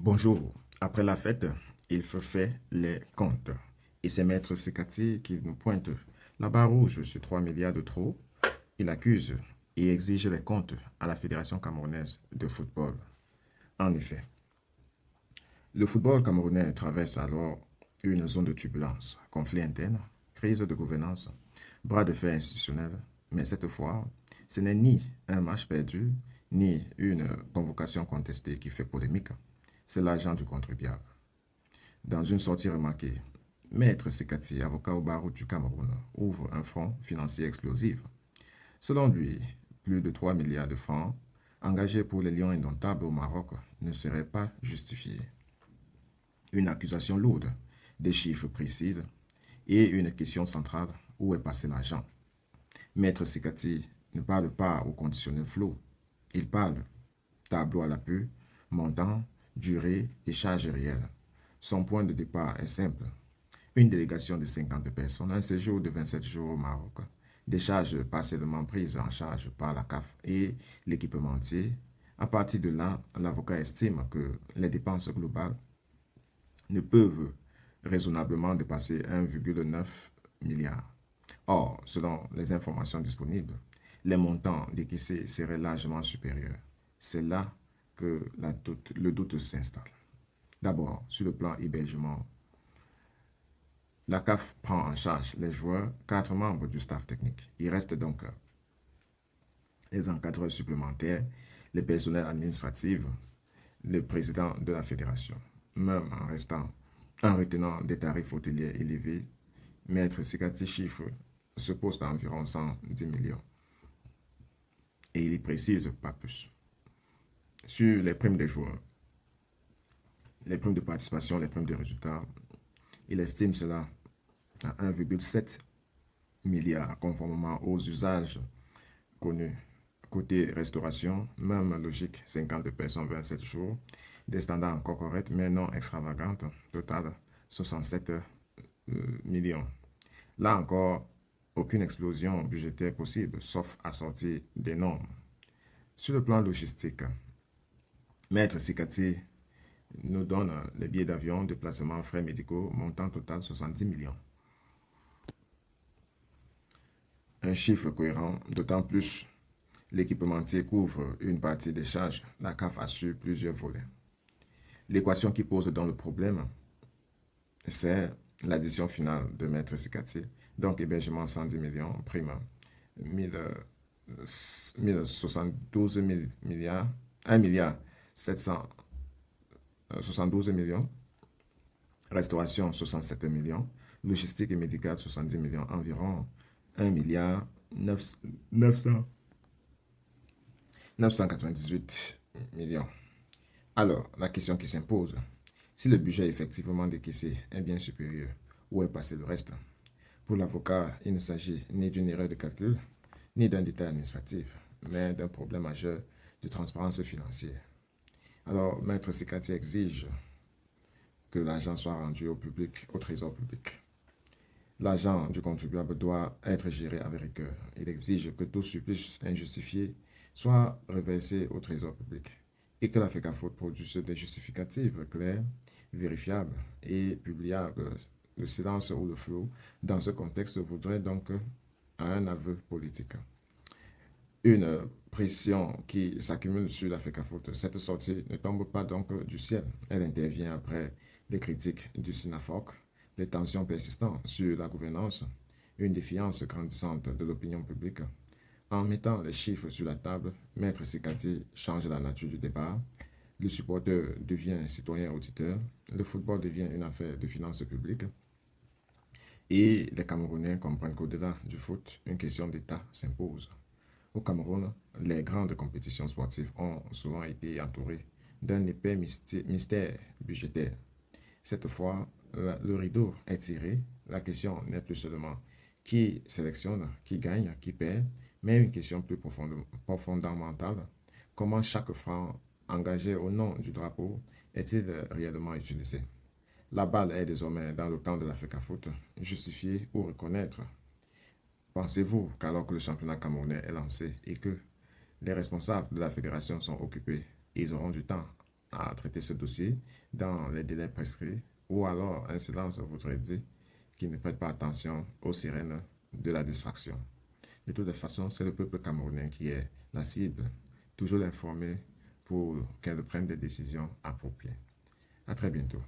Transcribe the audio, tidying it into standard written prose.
Bonjour. Après la fête, il faut faire les comptes. Et c'est Maître Sekati qui nous pointe la barre rouge sur 3 milliards de trop. Il accuse et exige les comptes à la Fédération camerounaise de football. En effet, le football camerounais traverse alors une zone de turbulence, conflit interne, crise de gouvernance, bras de fer institutionnel. Mais cette fois, ce n'est ni un match perdu, ni une convocation contestée qui fait polémique. C'est l'argent du contribuable. Dans une sortie remarquée, Maître Sekati, avocat au barreau du Cameroun, ouvre un front financier explosif. Selon lui, plus de 3 milliards de francs engagés pour les Lions indomptables au Maroc ne seraient pas justifiés. Une accusation lourde, des chiffres précis et une question centrale, où est passé l'argent? Maître Sekati ne parle pas au conditionnel flot. Il parle tableau à l'appui, montant, durée et charge réelle. Son point de départ est simple. Une délégation de 50 personnes, un séjour de 27 jours au Maroc, des charges partiellement prises en charge par la CAF et l'équipementier. À partir de là, l'avocat estime que les dépenses globales ne peuvent raisonnablement dépasser 1,9 milliard. Or, selon les informations disponibles, les montants décaissés seraient largement supérieurs. C'est là que le doute s'installe. D'abord, sur le plan hébergement, la CAF prend en charge les joueurs, 4 membres du staff technique. Il reste donc les encadreurs supplémentaires, les personnels administratifs, le président de la fédération. Même en retenant des tarifs hôteliers élevés, Maître Sekati chiffre ce poste à environ 110 millions. Et il y précise pas plus. Sur les primes des joueurs, les primes de participation, les primes de résultats, il estime cela à 1,7 milliard conformément aux usages connus. Côté restauration, même logique, 50 personnes, 27 jours, des standards encore corrects mais non extravagantes, total 67 millions. Là encore, aucune explosion budgétaire possible, sauf assortie des normes. Sur le plan logistique, Maître Sekati nous donne les billets d'avion, déplacements, frais médicaux, montant total 70 millions. Un chiffre cohérent, d'autant plus l'équipementier couvre une partie des charges, la CAF assure plusieurs volets. L'équation qui pose dans le problème, c'est l'addition finale de Maître Sekati, donc hébergement 110 millions, prime 1072 milliards, 1 milliard 772 millions, restauration 67 millions, logistique et médicale 70 millions, environ 1 milliard 998 millions. Alors, la question qui s'impose, si le budget effectivement décaissé est bien supérieur, où est passé le reste? Pour l'avocat, il ne s'agit ni d'une erreur de calcul, ni d'un détail administratif, mais d'un problème majeur de transparence financière. Alors, Maître Sekati exige que l'argent soit rendu au public, au trésor public. L'argent du contribuable doit être géré avec rigueur. Il exige que tout surplus injustifié soit reversé au trésor public et que la FECAFOOT produise des justificatifs clairs, vérifiables et publiables. Le silence ou le flou dans ce contexte voudrait donc un aveu politique. Une pression qui s'accumule sur la FECAFOOT. Cette sortie ne tombe pas donc du ciel. Elle intervient après les critiques du SINAFOC, les tensions persistantes sur la gouvernance, une défiance grandissante de l'opinion publique. En mettant les chiffres sur la table, Maître Sekati change la nature du débat. Le supporter devient citoyen auditeur. Le football devient une affaire de finances publiques. Et les Camerounais comprennent qu'au-delà du foot, une question d'État s'impose. Au Cameroun, les grandes compétitions sportives ont souvent été entourées d'un épais mystère budgétaire. Cette fois, le rideau est tiré. La question n'est plus seulement qui sélectionne, qui gagne, qui perd, mais une question plus fondamentale. Comment chaque franc engagé au nom du drapeau est-il réellement utilisé? La balle est désormais dans le camp de la FECAFOOT. Justifier ou reconnaître? Pensez-vous qu'alors que le championnat camerounais est lancé et que les responsables de la fédération sont occupés, ils auront du temps à traiter ce dossier dans les délais prescrits, ou alors un silence voudrait dire qu'il ne prête pas attention aux sirènes de la distraction. De toute façon, c'est le peuple camerounais qui est la cible, toujours l'informer pour qu'elle prenne des décisions appropriées. À très bientôt.